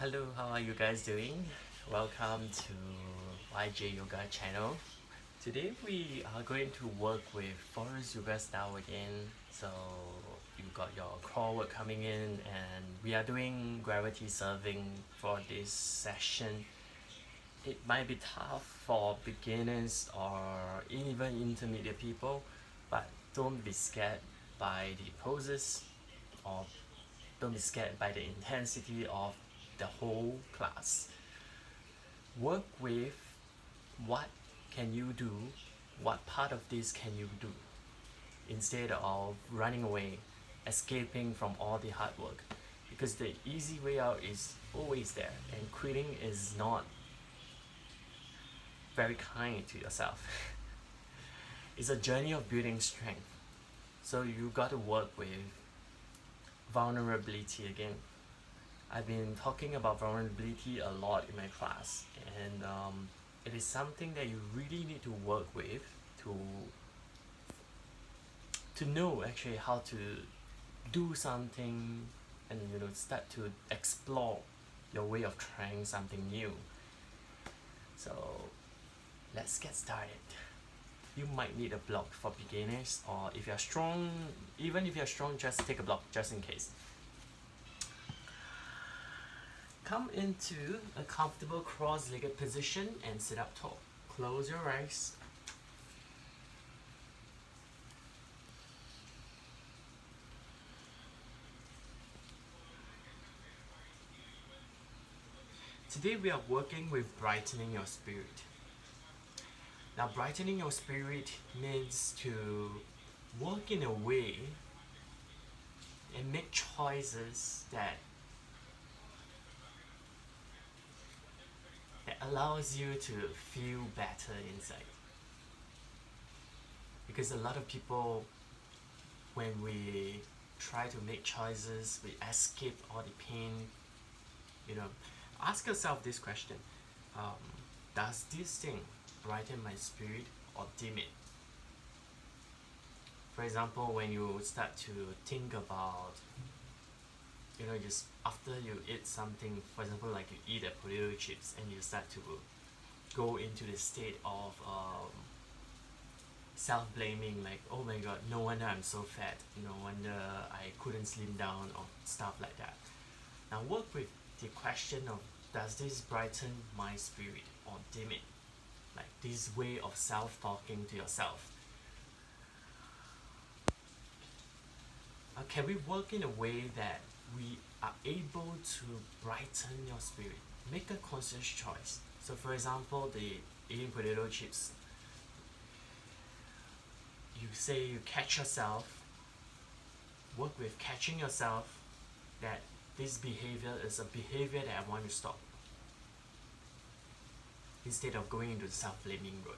Hello, how are you guys doing? Welcome to YJ Yoga channel. Today we are going to work with Forrest Yoga style again. So you got your core work coming in and we are doing gravity serving for this session. It might be tough for beginners or even intermediate people, but don't be scared by the poses or don't be scared by the intensity of the whole class. Work with what can you do, what part of this can you do, instead of running away, escaping from all the hard work. Because the easy way out is always there, and quitting is not very kind to yourself. It's a journey of building strength. So you got to work with vulnerability again. I've been talking about vulnerability a lot in my class, and it is something that you really need to work with to know actually how to do something and start to explore your way of trying something new. So let's get started. You might need a block for beginners, or if you're strong, even if you're strong, just take a block just in case. Come into a comfortable cross-legged position and sit up tall. Close your eyes. Today we are working with brightening your spirit. Now, brightening your spirit means to work in a way and make choices that allows you to feel better inside. Because a lot of people, when we try to make choices, we escape all the pain. Ask yourself this question: does this thing brighten my spirit or dim it? For example, when you start to think about, just after you eat something, for example, like you eat a potato chips and you start to go into the state of self-blaming, like, oh my god, no wonder I'm so fat, no wonder I couldn't slim down, or stuff like that. Now work with the question of, does this brighten my spirit or dim it? Like this way of self-talking to yourself. Can we work in a way that we are able to brighten your spirit? Make a conscious choice. So for example, the eating potato chips, you say you catch yourself, work with catching yourself that this behavior is a behavior that I want to stop, instead of going into the self-blaming road.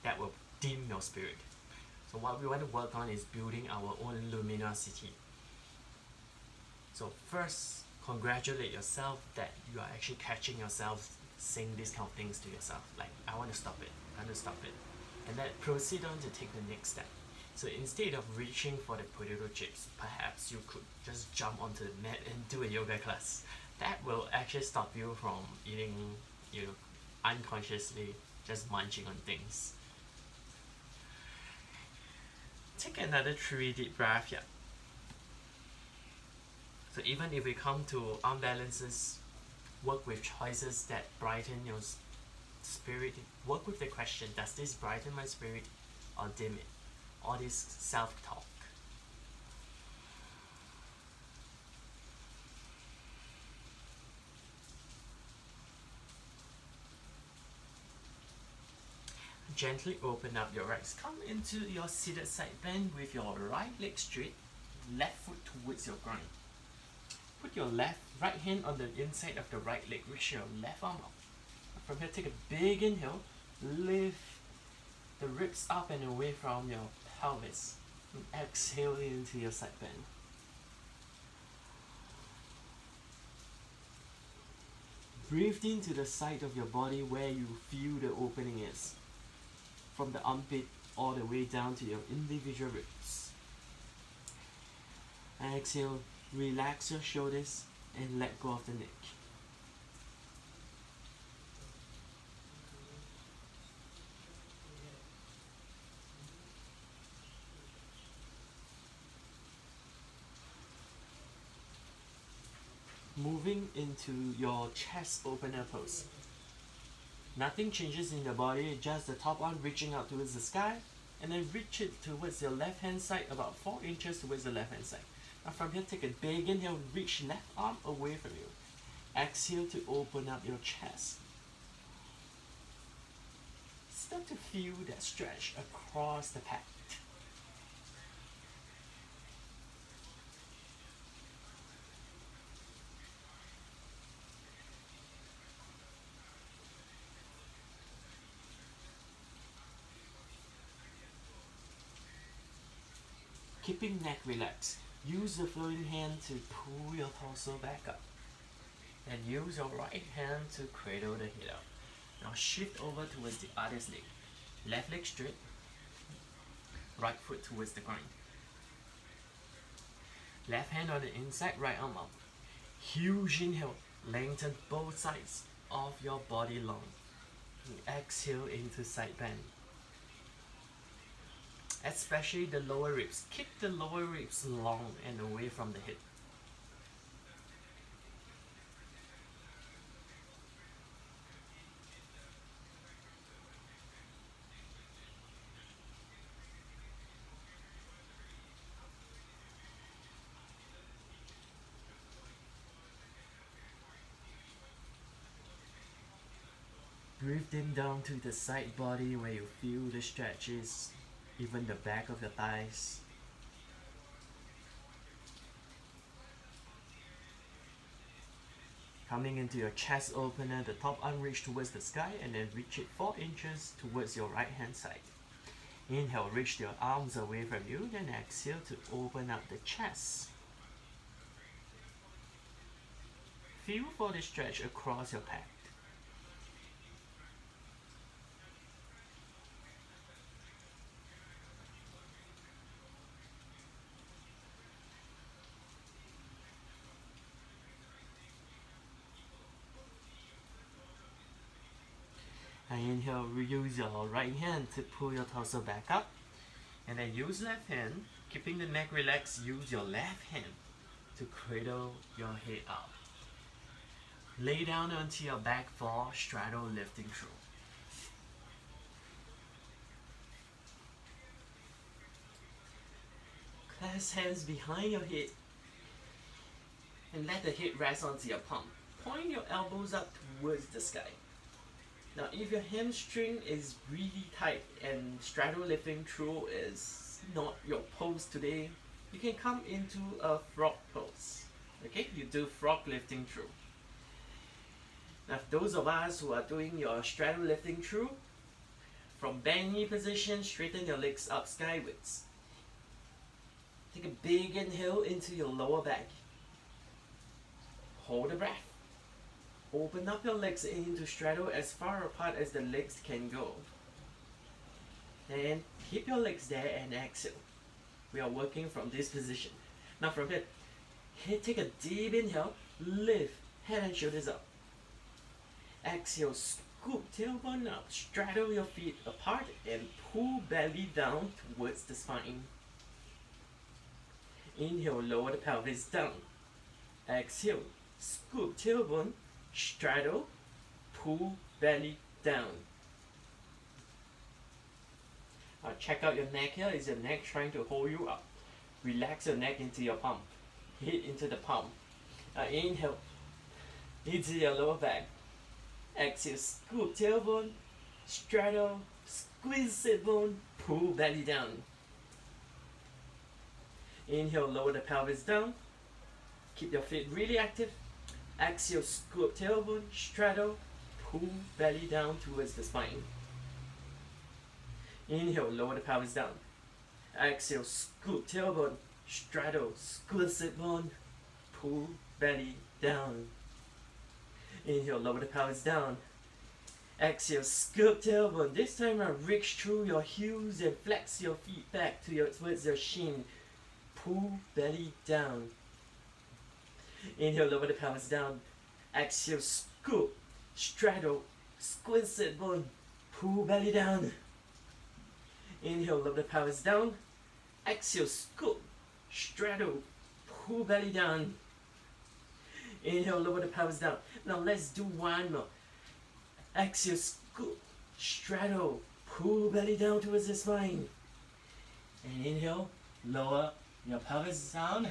That will dim your spirit. So what we want to work on is building our own luminosity. So first, congratulate yourself that you are actually catching yourself saying these kind of things to yourself, like, I want to stop it, I want to stop it. And then proceed on to take the next step. So instead of reaching for the potato chips, perhaps you could just jump onto the mat and do a yoga class. That will actually stop you from eating, unconsciously just munching on things. Take another 3 deep breath here. So even if we come to arm balances, work with choices that brighten your spirit. Work with the question, does this brighten my spirit or dim it? All this self-talk. Gently open up your legs. Come into your seated side bend with your right leg straight, left foot towards your groin. Put your right hand on the inside of the right leg. Reach your left arm up. From here, take a big inhale. Lift the ribs up and away from your pelvis. And exhale into your side bend. Breathe into the side of your body where you feel the opening is. From the armpit all the way down to your individual ribs. And exhale, relax your shoulders and let go of the neck. moving into your chest opener pose. Nothing changes in the body, just the top arm reaching out towards the sky, and then reach it towards your left hand side, about 4 inches towards the left hand side. Now from here, take a big inhale, reach left arm away from you. Exhale to open up your chest. Start to feel that stretch across the back. Keeping neck relaxed, use the floating hand to pull your torso back up. And use your right hand to cradle the head up. Now shift over towards the other leg. Left leg straight, right foot towards the ground. Left hand on the inside, right arm up. Huge inhale, lengthen both sides of your body long. Exhale into side bend. Especially the lower ribs. Keep the lower ribs long and away from the hip. Breathe in down to the side body where you feel the stretches, even the back of your thighs. Coming into your chest opener, the top arm reach towards the sky and then reach it 4 inches towards your right hand side. Inhale, reach your arms away from you, then exhale to open up the chest. Feel for the stretch across your back. And inhale, use your right hand to pull your torso back up. And then use left hand, keeping the neck relaxed, use your left hand to cradle your head up. Lay down onto your back for straddle lifting through. Clasp hands behind your head and let the head rest onto your palm. Point your elbows up towards the sky. Now if your hamstring is really tight and straddle lifting through is not your pose today, you can come into a frog pose. Okay, you do frog lifting through. Now those of us who are doing your straddle lifting through, from bend knee position, straighten your legs up skywards. Take a big inhale into your lower back. Hold the breath. Open up your legs into straddle as far apart as the legs can go. And keep your legs there and exhale. We are working from this position. Now from here, take a deep inhale, lift head and shoulders up. Exhale, scoop tailbone up, straddle your feet apart and pull belly down towards the spine. Inhale, lower the pelvis down. Exhale, scoop tailbone, straddle, pull belly down. Check out your neck here. Is your neck trying to hold you up? Relax your neck into your palm. Hit into the palm. Inhale into your lower back. Exhale, scoop tailbone, straddle, squeeze sit bone, pull belly down. Inhale, lower the pelvis down. Keep your feet really active. Exhale, scoop tailbone, straddle, pull belly down towards the spine. Inhale, lower the pelvis down. Exhale, scoop tailbone, straddle, squeeze sit bone, pull belly down. Inhale, lower the pelvis down. Exhale, scoop tailbone. This time around, reach through your heels and flex your feet back towards your shin. Pull belly down. Inhale, lower the pelvis down. Exhale, scoop, straddle, squeeze sit bone, pull belly down. Inhale, lower the pelvis down. Exhale, scoop, straddle, pull belly down. Inhale, lower the pelvis down. Now let's do one more. Exhale, scoop, straddle, pull belly down towards the spine. And inhale, lower your pelvis down.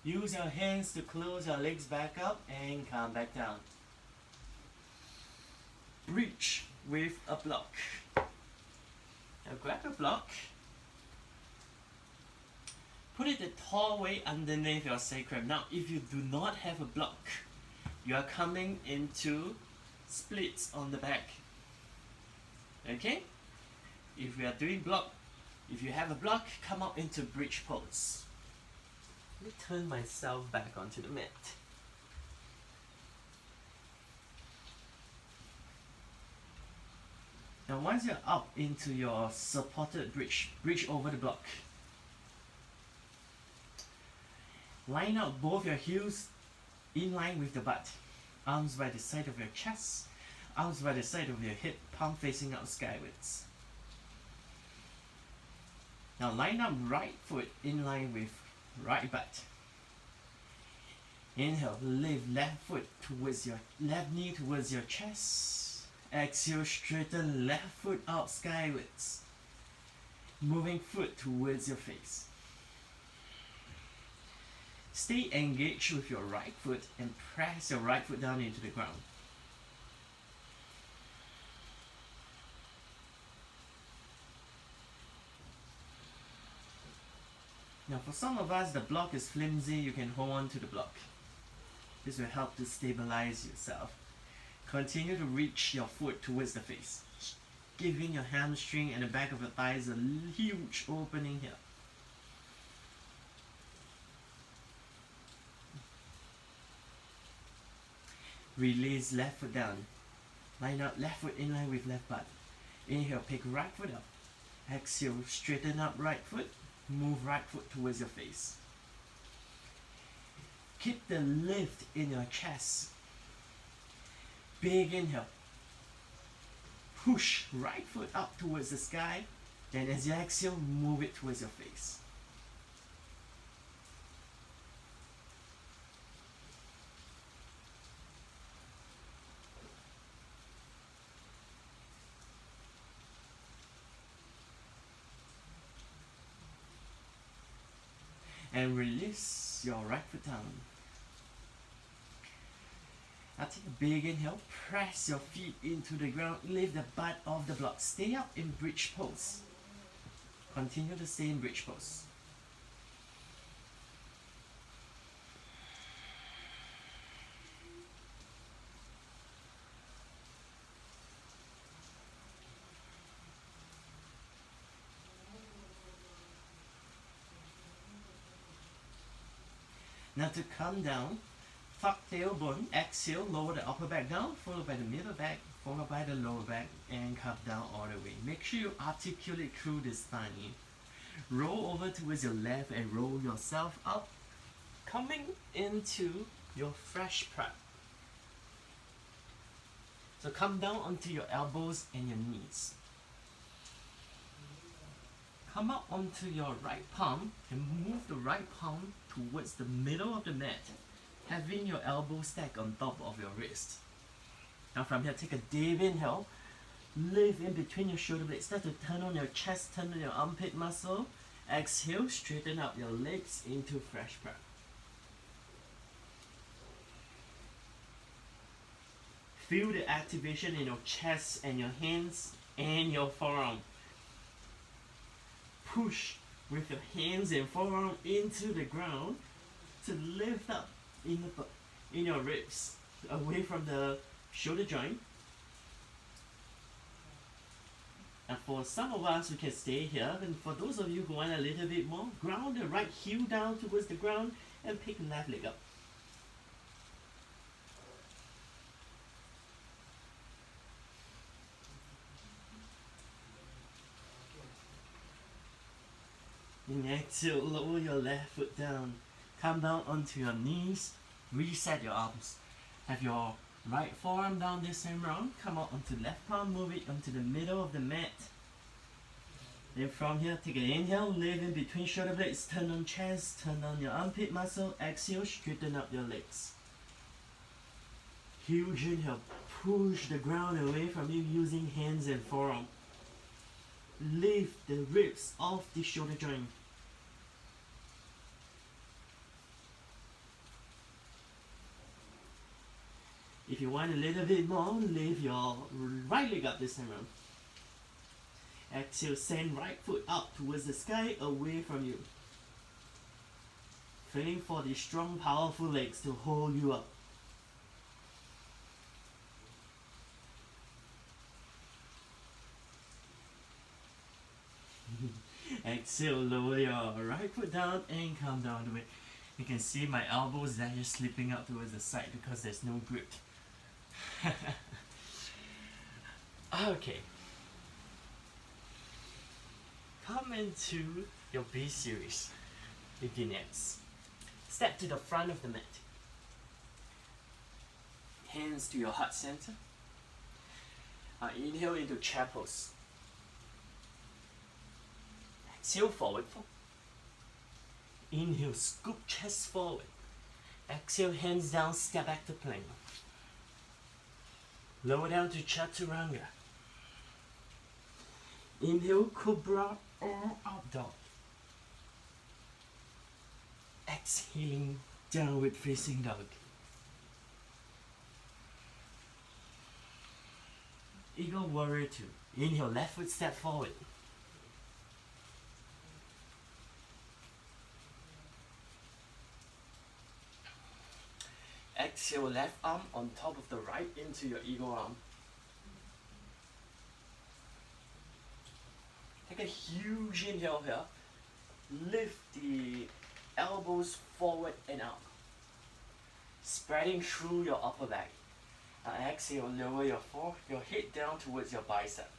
Use your hands to close your legs back up and come back down. Reach with a block. Now grab a block. Put it the tall way underneath your sacrum. Now if you do not have a block, you are coming into splits on the back. Okay? If we are doing block, if you have a block, come up into bridge pose. Let me turn myself back onto the mat. Now once you're up into your supported bridge, bridge over the block. Line out both your heels in line with the butt. Arms by the side of your chest, arms by the side of your hip, palm facing out skywards. Now line up right foot in line with right butt. Inhale, lift left foot towards your left knee towards your chest. Exhale, straighten left foot out skywards. Moving foot towards your face. Stay engaged with your right foot and press your right foot down into the ground. Now for some of us, the block is flimsy, you can hold on to the block. This will help to stabilize yourself. Continue to reach your foot towards the face, giving your hamstring and the back of your thighs a huge opening here. Release left foot down. Line up left foot in line with left butt. Inhale, pick right foot up. Exhale, straighten up right foot. Move right foot towards your face. Keep the lift in your chest. Big inhale. Push right foot up towards the sky. Then as you exhale, move it towards your face. And release your right foot down. Now take a big inhale, press your feet into the ground, lift the butt off the block. Stay up in bridge pose. Continue to stay in bridge pose. Now to come down, tuck tailbone, exhale, lower the upper back down, followed by the middle back, followed by the lower back, and come down all the way. Make sure you articulate through the spine. Roll over towards your left and roll yourself up, coming into your fresh prep. So come down onto your elbows and your knees. Come up onto your right palm and move the right palm towards the middle of the mat, having your elbow stack on top of your wrist. Now from here, take a deep inhale, lift in between your shoulder blades, start to turn on your chest, turn on your armpit muscle. Exhale, straighten up your legs into fresh prep. Feel the activation in your chest and your hands and your forearm. Push with your hands and forearm into the ground to lift up in your ribs, away from the shoulder joint. And for some of us, we can stay here. And for those of you who want a little bit more, ground the right heel down towards the ground and pick left leg up. And exhale, lower your left foot down. Come down onto your knees. Reset your arms. Have your right forearm down this time round. Come out onto left palm. Move it onto the middle of the mat. Then from here, take an inhale. Lift in between shoulder blades. Turn on chest. Turn on your armpit muscle. Exhale, straighten up your legs. Huge inhale. Push the ground away from you using hands and forearm. Lift the ribs off the shoulder joint. If you want a little bit more, lift your right leg up this time around. Exhale, send right foot up towards the sky, away from you. Feeling for the strong, powerful legs to hold you up. Exhale, lower your right foot down and come down to it. You can see my elbows that are slipping out towards the side because there's no grip. Okay. Come into your B series. Beginners. Step to the front of the mat. Hands to your heart center. Inhale into chair pose. Exhale, forward fold. Inhale, scoop chest forward. Exhale, hands down, step back to plank. Lower down to chaturanga. Inhale, cobra or up dog. Exhaling, downward facing dog. Eagle warrior 2. Inhale, left foot step forward. Exhale, left arm on top of the right into your eagle arm. Take a huge inhale here. Lift the elbows forward and out. Spreading through your upper back. Exhale, lower your head down towards your bicep.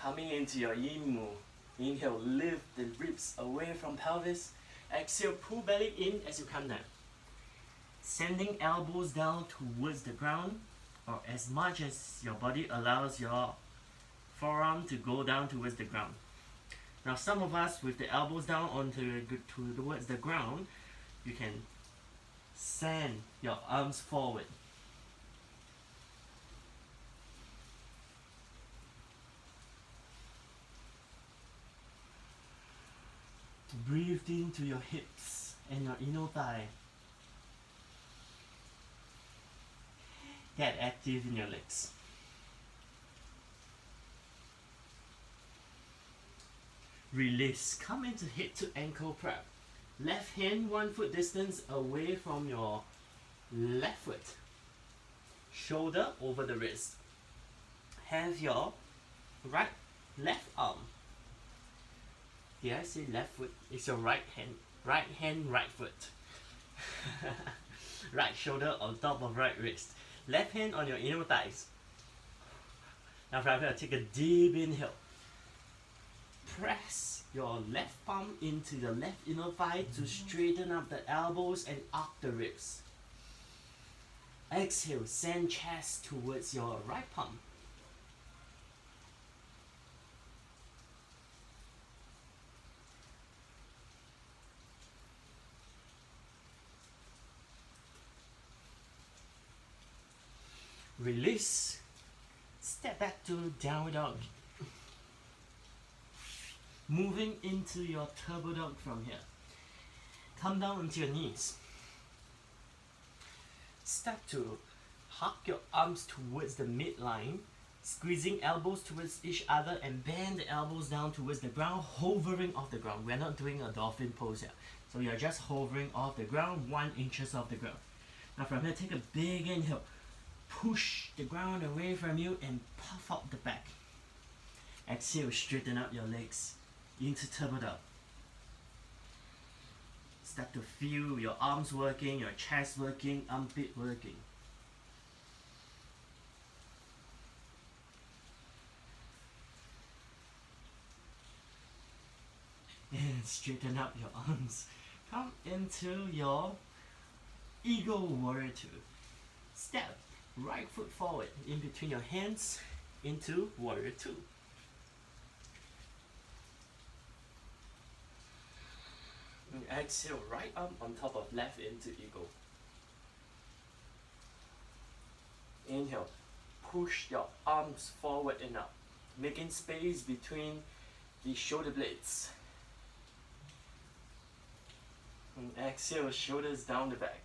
Coming into your yin-mu. Inhale, lift the ribs away from pelvis. Exhale, pull belly in as you come down. Sending elbows down towards the ground, or as much as your body allows your forearm to go down towards the ground. Now some of us with the elbows down towards the ground, you can send your arms forward. Breathe into your hips and your inner thigh. Get active in your legs. Release. Come into head to ankle prep. Left hand 1 foot distance away from your left foot. Shoulder over the wrist. Have your left arm. Did I say left foot? It's your right hand. Right hand, right foot. Right shoulder on top of right wrist. Left hand on your inner thighs. Now from here, take a deep inhale. Press your left palm into the left inner thigh to straighten up the elbows and arc the ribs. Exhale, send chest towards your right palm. Release. Step back to downward dog. Moving into your turbo dog from here. Come down onto your knees. Step to hug your arms towards the midline, squeezing elbows towards each other and bend the elbows down towards the ground, hovering off the ground. We're not doing a dolphin pose here. So you're just hovering off the ground, 1 inch off the ground. Now from here, take a big inhale. Push the ground away from you and puff out the back. Exhale, straighten up your legs into turbo dog. Start to feel your arms working, your chest working, armpit working. And straighten up your arms. Come into your Eagle Warrior 2. Step right foot forward in between your hands into Warrior 2. And exhale, right arm on top of left into eagle. Inhale, push your arms forward and up, making space between the shoulder blades. And exhale, shoulders down the back.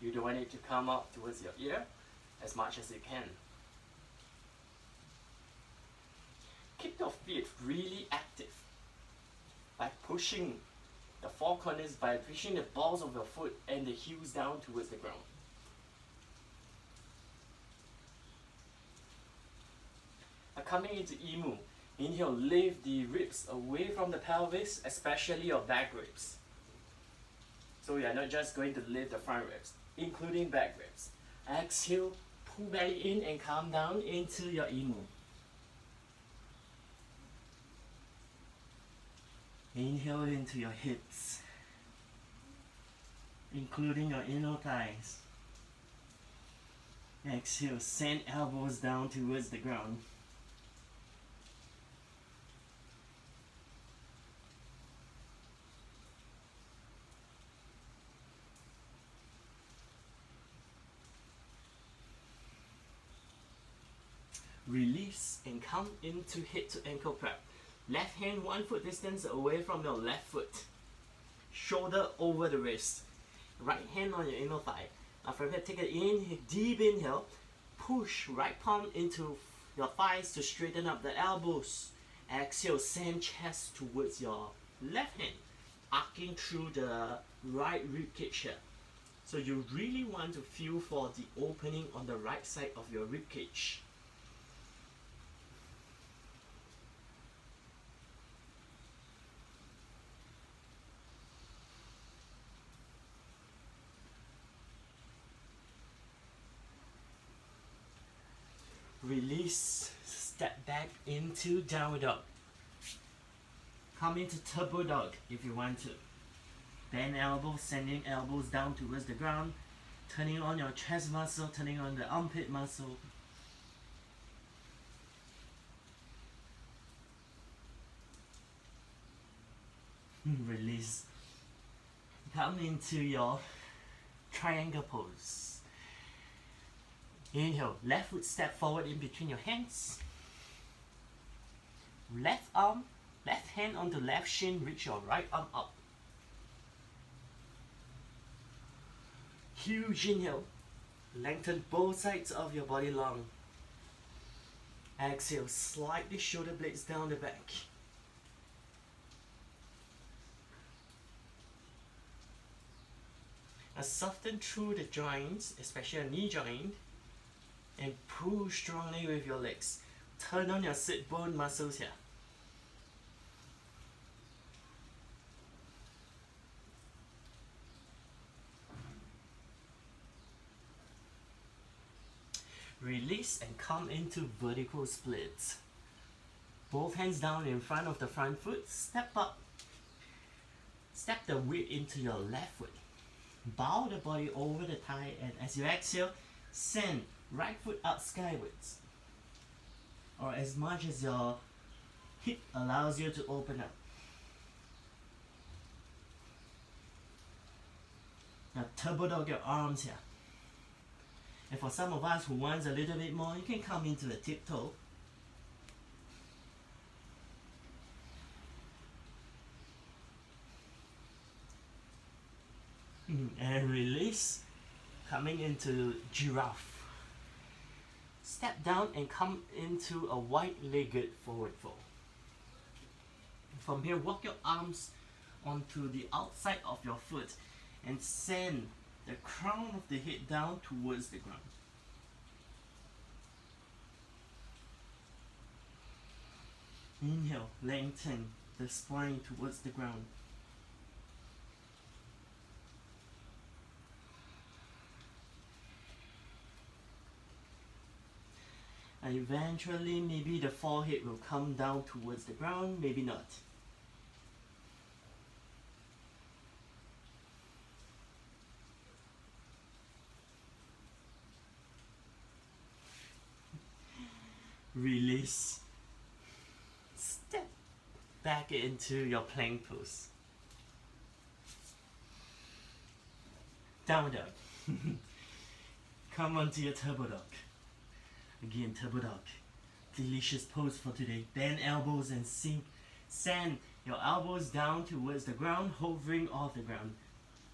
You don't want it to come up towards your ear as much as you can. Keep your feet really active by pushing the four corners, by pushing the balls of your foot and the heels down towards the ground. Now coming into Emu, inhale, lift the ribs away from the pelvis, especially your back ribs. So you are not just going to lift the front ribs, including back ribs. Exhale, pull belly in and come down into your Emu. Inhale into your hips, including your inner thighs. Exhale, send elbows down towards the ground. Release and come into head to ankle prep. Left hand 1 foot distance away from your left foot. Shoulder over the wrist. Right hand on your inner thigh. Now from here, take an inhale, deep inhale. Push right palm into your thighs to straighten up the elbows. Exhale, send chest towards your left hand, arcing through the right rib cage here. So you really want to feel for the opening on the right side of your rib cage. Release, step back into downward dog. Come into turbo dog if you want to. Bend elbows, sending elbows down towards the ground, turning on your chest muscle, turning on the armpit muscle. Release. Come into your triangle pose. Inhale, left foot step forward in between your hands. Left arm, left hand onto left shin, reach your right arm up. Huge inhale, lengthen both sides of your body long. Exhale, slide the shoulder blades down the back. Now soften through the joints, especially your knee joint, and pull strongly with your legs. Turn on your sit bone muscles here. Release and come into vertical splits. Both hands down in front of the front foot. Step up. Step the weight into your left foot. Bow the body over the thigh, and as you exhale, send right foot up skywards, or as much as your hip allows you to open up. Now turbo dog your arms here. And for some of us who wants a little bit more, you can come into a tiptoe. And release, coming into giraffe. Step down and come into a wide-legged forward fold. From here, walk your arms onto the outside of your foot and send the crown of the head down towards the ground. Inhale, lengthen the spine towards the ground. And eventually, maybe the forehead will come down towards the ground, maybe not. Release. Step back into your plank pose. down dog. Come on to your turbo dog. Again, turbo dog. Delicious pose for today. Bend elbows and sink. Send your elbows down towards the ground, hovering off the ground.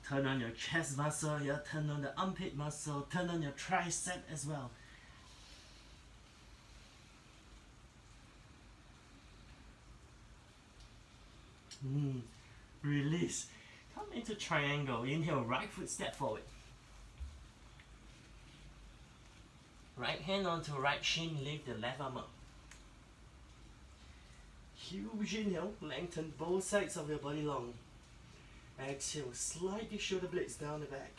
Turn on your chest muscle, yeah, turn on the armpit muscle, turn on your tricep as well. Release. Come into triangle. Inhale, right foot step forward. Right hand onto right shin, lift the left arm up. Huge inhale, lengthen both sides of your body long. Exhale, slide your shoulder blades down the back.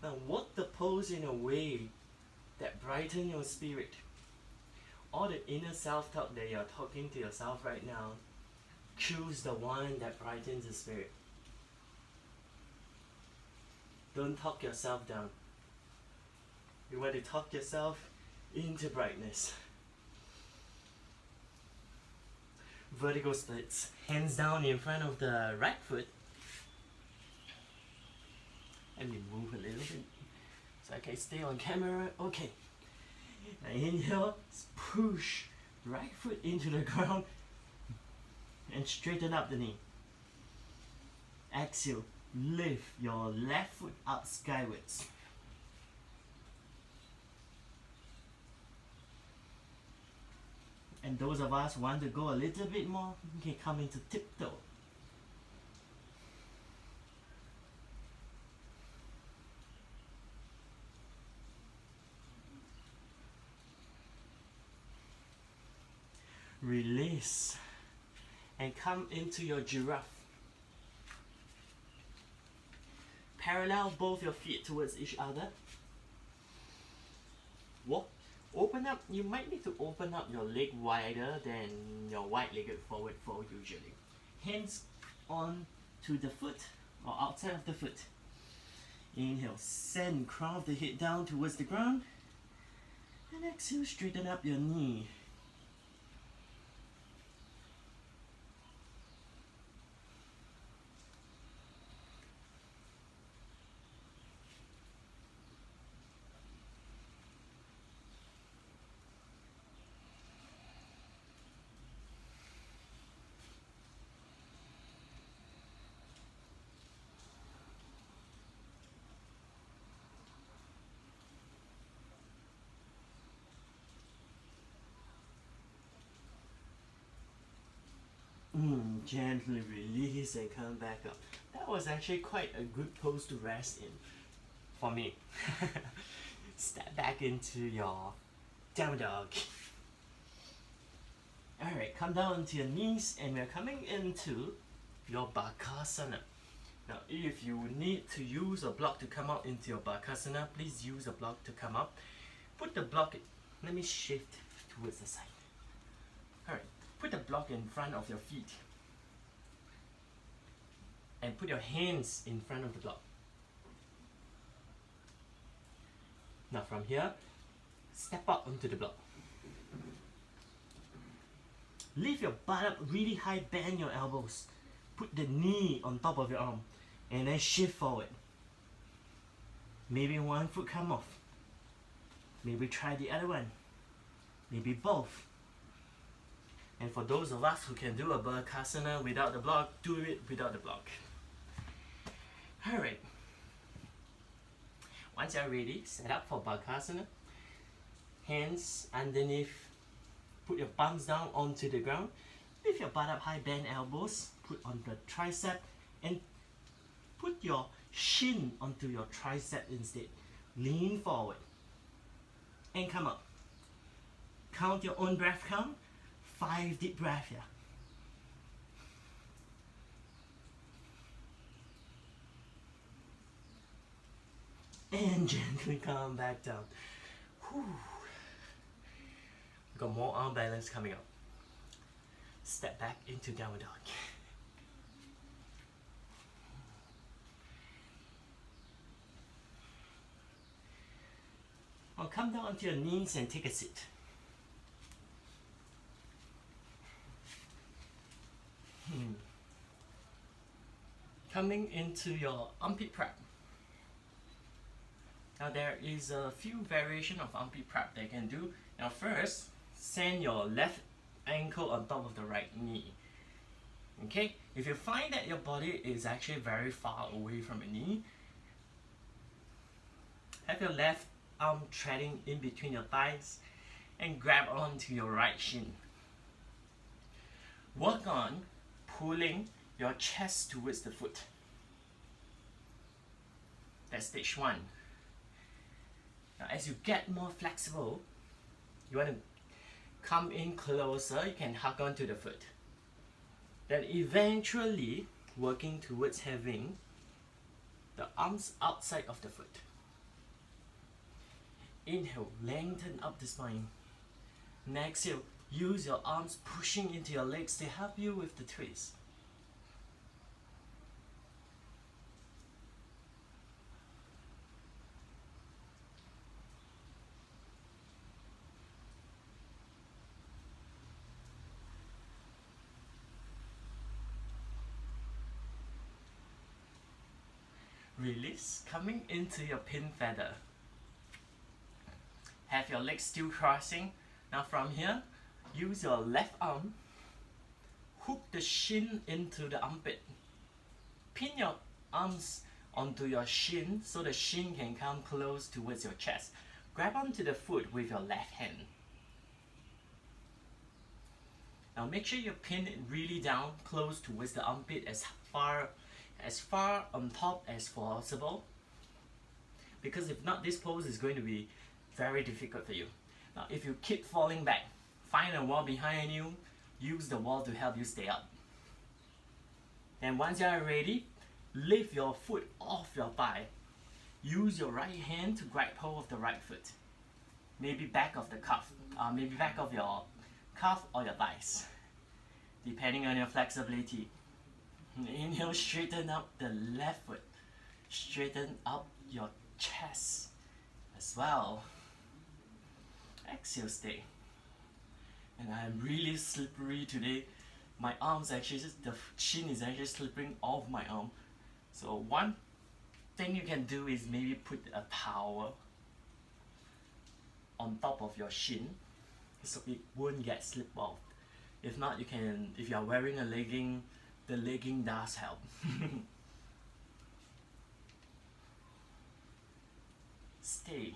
Now work the pose in a way that brighten your spirit. All the inner self-talk that you're talking to yourself right now, choose the one that brightens the spirit. Don't talk yourself down. You want to talk yourself into brightness. Vertical splits. Hands down in front of the right foot. Let me move a little bit so I can stay on camera. Okay. Now inhale, push right foot into the ground and straighten up the knee. Exhale, lift your left foot up skywards. And those of us want to go a little bit more, you can come into tiptoe. Release and come into your giraffe. Parallel both your feet towards each other. Walk. Open up. You might need to open up your leg wider than your wide-legged forward fold usually. Hands on to the foot or outside of the foot. Inhale, send crown of the head down towards the ground. And exhale, straighten up your knee. Gently release and come back up. That was actually quite a good pose to rest in for me. Step back into your down dog. Alright, come down onto your knees and we're coming into your Bakasana. Now if you need to use a block to come out into your Bakasana, please use a block to come up. Put the block, let me shift towards the side. Alright, put the block in front of your feet. And put your hands in front of the block. Now from here, step up onto the block. Lift your butt up really high, bend your elbows. Put the knee on top of your arm and then shift forward. Maybe one foot come off. Maybe try the other one. Maybe both. And for those of us who can do a Bakasana without the block, do it without the block. Alright. Once you're ready, set up for Bakasana. Hands underneath. Put your palms down onto the ground. Lift your butt up high, bend elbows. Put on the tricep and put your shin onto your tricep instead. Lean forward and come up. Count your own breath count. 5 deep breaths here. And gently come back down. Whew. Got more arm balance coming up. Step back into downward dog. Now come down onto your knees and take a seat. coming into your armpit prep. Now there is a few variation of armpit prep that you can do. Now first, send your left ankle on top of the right knee. Okay, if you find that your body is actually very far away from your knee, have your left arm treading in between your thighs and grab onto your right shin. Work on pulling your chest towards the foot. That's stage 1. Now as you get more flexible, you want to come in closer, you can hug onto the foot. Then eventually working towards having the arms outside of the foot. Inhale, lengthen up the spine. And exhale, use your arms pushing into your legs to help you with the twist. Release, coming into your pin feather. Have your legs still crossing. Now from here, use your left arm, hook the shin into the armpit. Pin your arms onto your shin so the shin can come close towards your chest. Grab onto the foot with your left hand. Now make sure you pin it really down close towards the armpit as far on top as possible, because if not, this pose is going to be very difficult for you. Now if you keep falling back, find a wall behind you, use the wall to help you stay up. And once you are ready, lift your foot off your thigh. Use your right hand to grab hold of the right foot. Maybe back of the cuff, maybe back of your calf or your thighs, depending on your flexibility. Inhale, straighten up the left foot. Straighten up your chest as well. Exhale, stay. And I'm really slippery today. My arms actually, the shin is actually slipping off my arm. So one thing you can do is maybe put a towel on top of your shin so it won't get slipped off. If not, you can, if you are wearing a legging, the legging does help. Stay.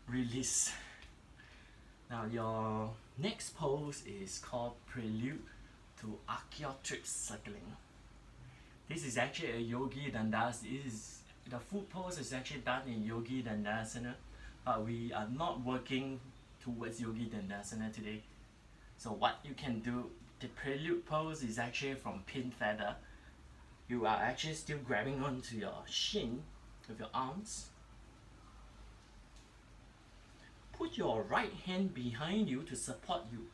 Release. Now your next pose is called Prelude to Archaeotrips Circling. This is actually a Yogi Dandasana. The full pose is actually done in Yogi Dandasana, but we are not working towards Yogi Dandasana today. So what you can do, the prelude pose is actually from pin feather. You are actually still grabbing onto your shin with your arms. Put your right hand behind you to support you.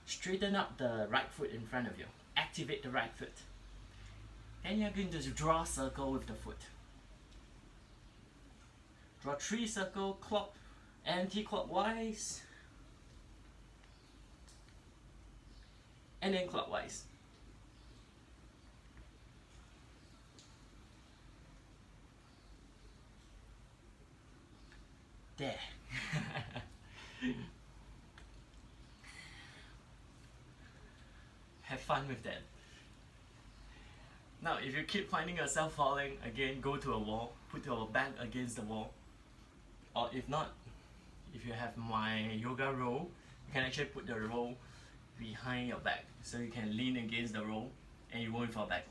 Straighten up the right foot in front of you. Activate the right foot. Then you're going to draw a circle with the foot. Draw 3 circles, anti-clockwise, and then clockwise. There. Have fun with that. Now, if you keep finding yourself falling, again, go to a wall, put your back against the wall. Or if not, if you have my yoga roll, you can actually put the roll behind your back so you can lean against the roll and you won't fall back.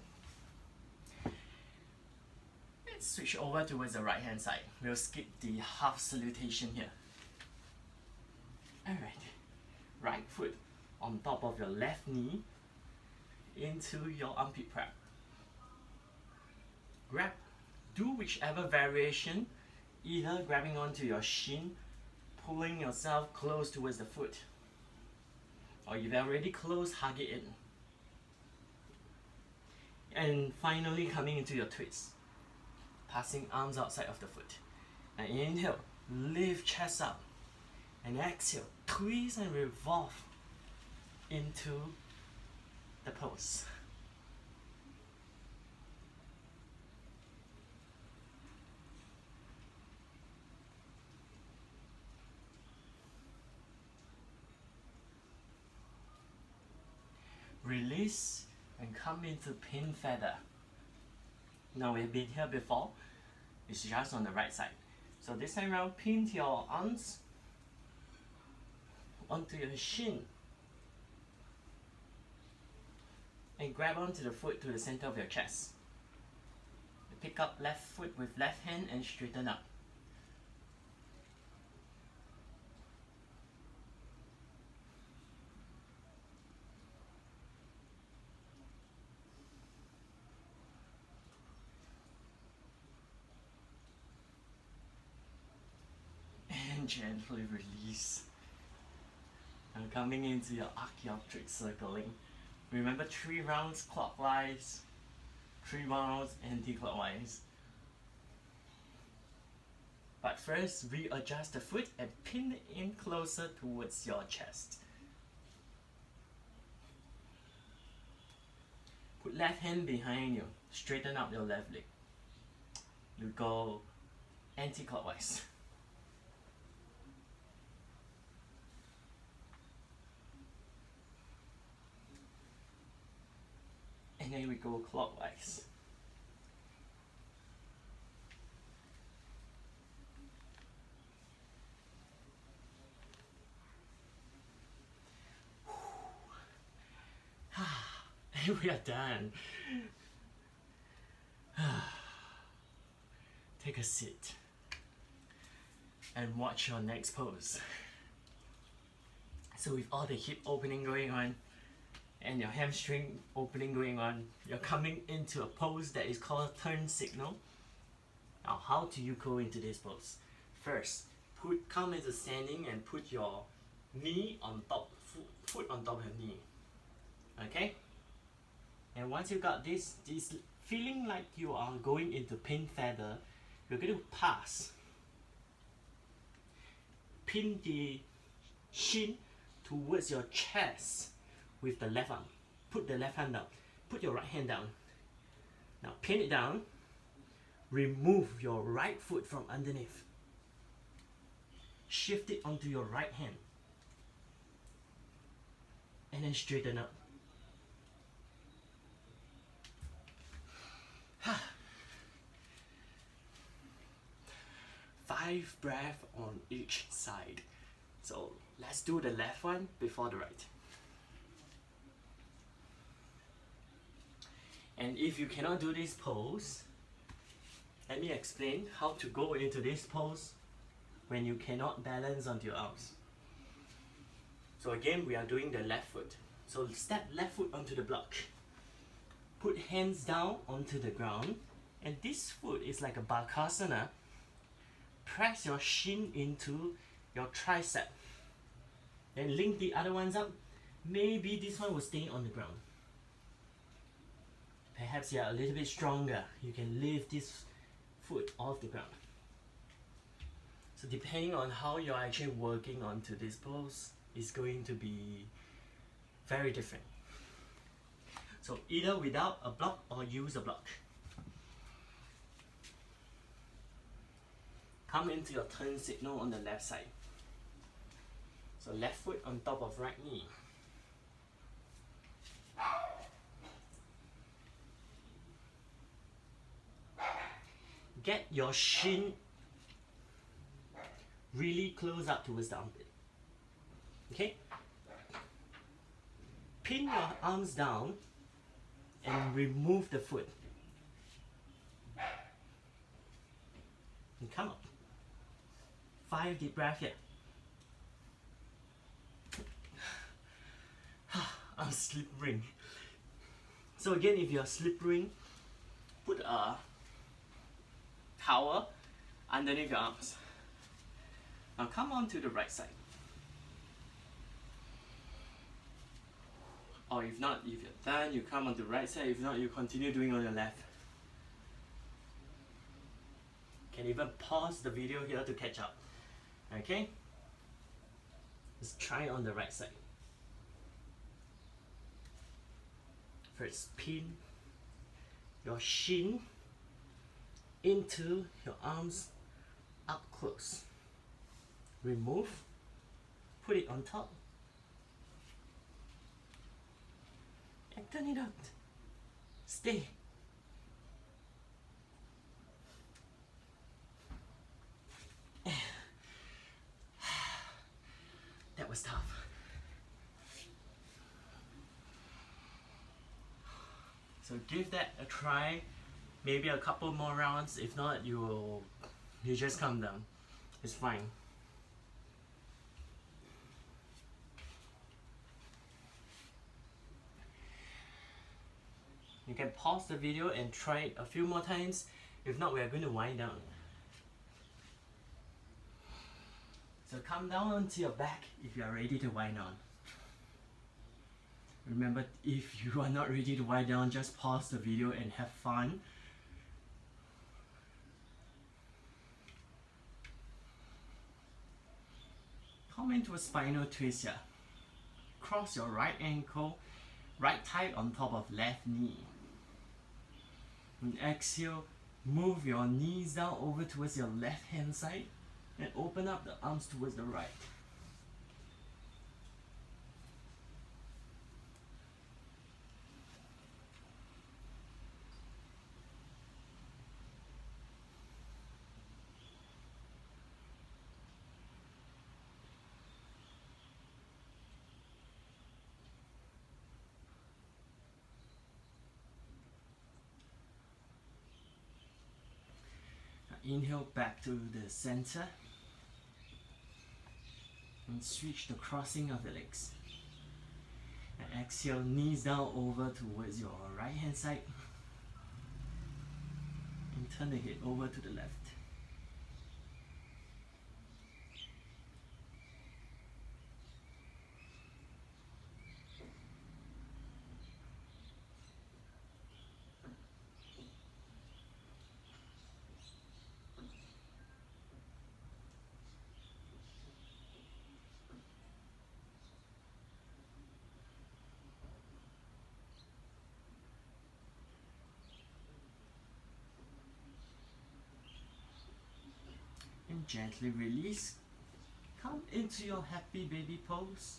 Let's switch over towards the right hand side. We'll skip the half salutation here. Alright, right foot on top of your left knee into your armpit prep. Grab, do whichever variation, either grabbing onto your shin, pulling yourself close towards the foot, or if you're already close, hug it in. And finally coming into your twist, passing arms outside of the foot. Now inhale, lift chest up, and exhale, twist and revolve. into the pose. Release and come into pin feather. Now we've been here before, it's just on the right side. So this time around, pin your arms onto your shin and grab onto the foot to the center of your chest. Pick up left foot with left hand and straighten up. And gently release. Now coming into your archaeopteryx circling. Remember 3 rounds clockwise, 3 rounds anti-clockwise. But first, readjust the foot and pin it in closer towards your chest. Put left hand behind you, straighten up your left leg. You go anti-clockwise. And then we go clockwise. And we are done. Take a seat and watch your next pose. So with all the hip opening going on and your hamstring opening going on, you're coming into a pose that is called turn signal. Now how do you go into this pose? First, come into standing and put your knee on top, foot on top of your knee. Okay? And once you got this feeling like you are going into pin feather, you're going to pass. Pin the shin towards your chest with the left arm. Put the left hand down. Put your right hand down. Now pin it down. Remove your right foot from underneath. Shift it onto your right hand. And then straighten up. 5 breaths on each side. So let's do the left one before the right. And if you cannot do this pose, let me explain how to go into this pose when you cannot balance onto your arms. So again, we are doing the left foot. So step left foot onto the block. Put hands down onto the ground, and this foot is like a bakasana. Press your shin into your tricep. Then link the other ones up. Maybe this one will stay on the ground. Perhaps you are a little bit stronger. You can lift this foot off the ground. So depending on how you're actually working onto this pose, it's going to be very different. So either without a block or use a block. Come into your turn signal on the left side. So left foot on top of right knee. Get your shin really close up towards the armpit. Okay? Pin your arms down and remove the foot. And come up. 5 deep breaths here. I'm slippering. So again, if you're slippering, put a towel underneath your arms. Now come on to the right side. Or if not, if you're done, you come on the right side. If not, you continue doing on your left. Can even pause the video here to catch up. Okay? Let's try on the right side. First, pin your shin into your arms up close. Remove, put it on top, and turn it out. Stay. That was tough. So give that a try. Maybe a couple more rounds. If not, you just come down. It's fine. You can pause the video and try it a few more times. If not, we are going to wind down. So come down onto your back if you are ready to wind down. Remember, if you are not ready to wind down, just pause the video and have fun. Come into a spinal twist here. Cross your right ankle, right thigh on top of left knee. And exhale, move your knees down over towards your left hand side and open up the arms towards the right. Inhale back to the center and switch the crossing of the legs. And exhale, knees down over towards your right hand side and turn the head over to the left. And gently release. Come into your happy baby pose.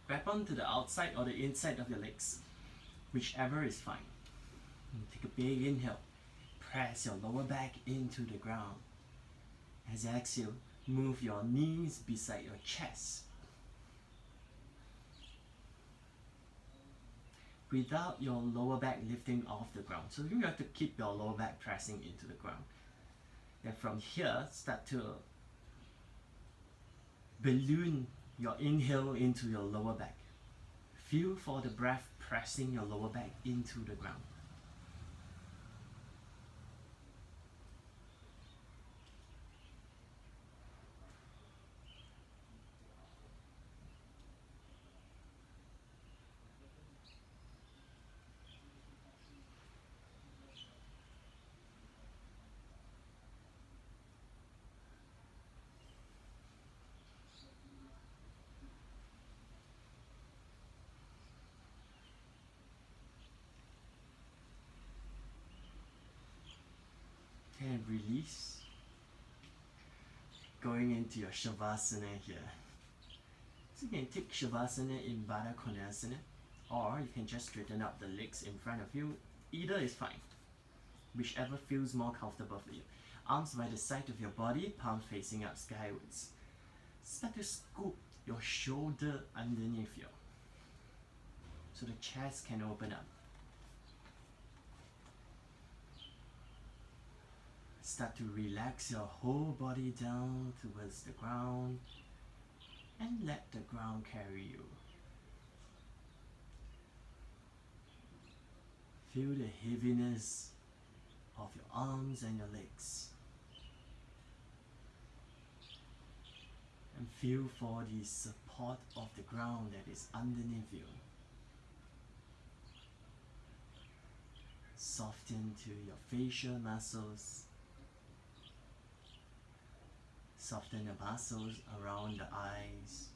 Grab onto the outside or the inside of your legs, whichever is fine. And take a big inhale. Press your lower back into the ground. As you exhale, move your knees beside your chest. Without your lower back lifting off the ground. So you have to keep your lower back pressing into the ground. And from here, start to balloon your inhale into your lower back. Feel for the breath pressing your lower back into the ground. And release. Going into your Shavasana here. So you can take Shavasana in Baddha Konasana, or you can just straighten up the legs in front of you. Either is fine. Whichever feels more comfortable for you. Arms by the side of your body, palm facing up skywards. Start to scoop your shoulder underneath you, so the chest can open up. Start to relax your whole body down towards the ground and let the ground carry you. Feel the heaviness of your arms and your legs. And feel for the support of the ground that is underneath you. Soften to your facial muscles. Soften the muscles around the eyes.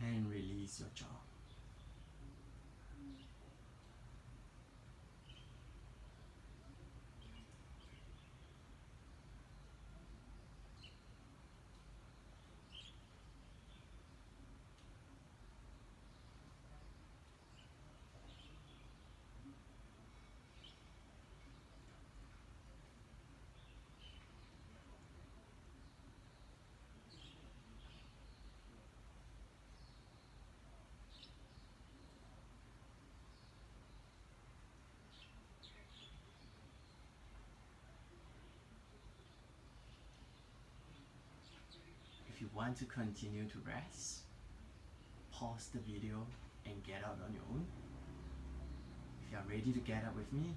and release your jaw. If you want to continue to rest, pause the video and get out on your own. If you are ready to get up with me,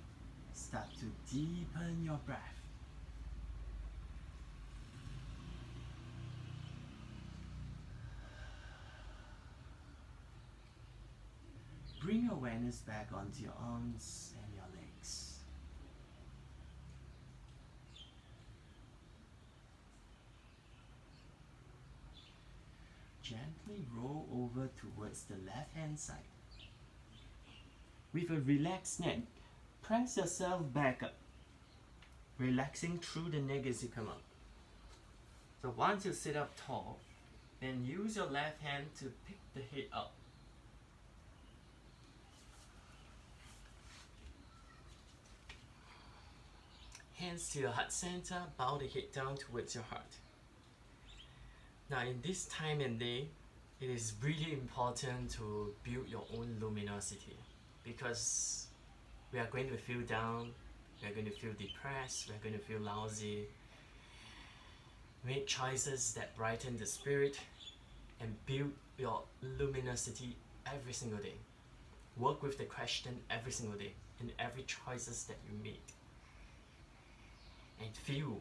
start to deepen your breath. Bring awareness back onto your arms and your legs. Gently roll over towards the left hand side. With a relaxed neck, press yourself back up, relaxing through the neck as you come up. So once you sit up tall, then use your left hand to pick the head up. Hands to your heart center, bow the head down towards your heart. Now in this time and day, it is really important to build your own luminosity, because we are going to feel down, we are going to feel depressed, we are going to feel lousy. Make choices that brighten the spirit and build your luminosity every single day. Work with the question every single day in every choices that you make. And feel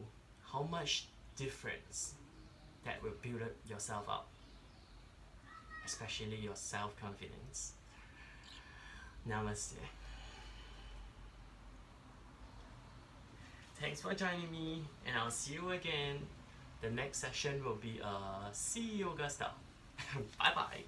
how much difference that will build up yourself up, especially your self-confidence. Namaste. Thanks for joining me, and I'll see you again. The next session will be a sea yoga style. Bye bye.